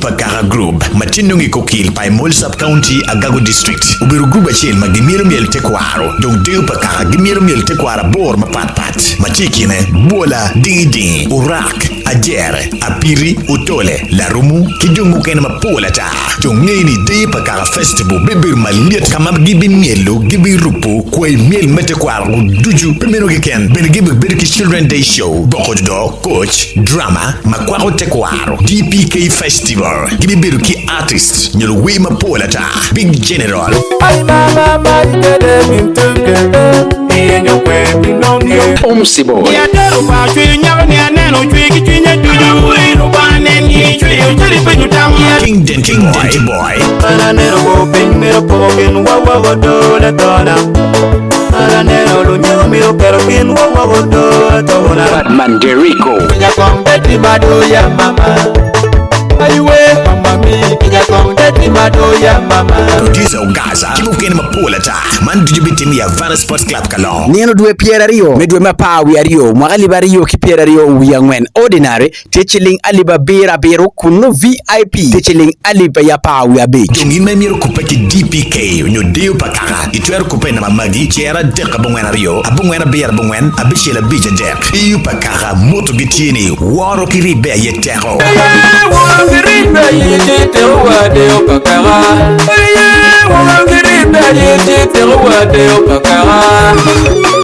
DPK Group matinungi kokil pai mol sub county Agago district ubiru group achel magimiro miel tekwaro dong DPK gimiro miel tekwara bor mapat machikine bola didi urak ajere apiri utole larumu kijungu kena mapola ta jongeni DPK Festival bibir maliet kama gibi mielo gibi rupu kway miel metekwaro duju primero ken ben gibi birki children day show bokodo coach drama makwaro tekwaro DPK Festival gibi birki artist nyolo we mapola ta big general Omsibo King Denty Boy Manderico producer Gaza kibu kene mapola ta man dujibiti mi Havana Sports Club kalon Nino dwe Pierre Rio medwe mapa wi Rio mwagali Rio ki Pierre Rio wiyangwen ordinary techiling aliba bera bero kuno VIP techiling aliba ya pa wi abe jongin memiro kupeki DPK nyo deo pakara itwer kupe na mamagi chera deka bongwena Rio abongwena bera bongwen abishela bija dek iyu pakara moto gitieni waro kiribe yetero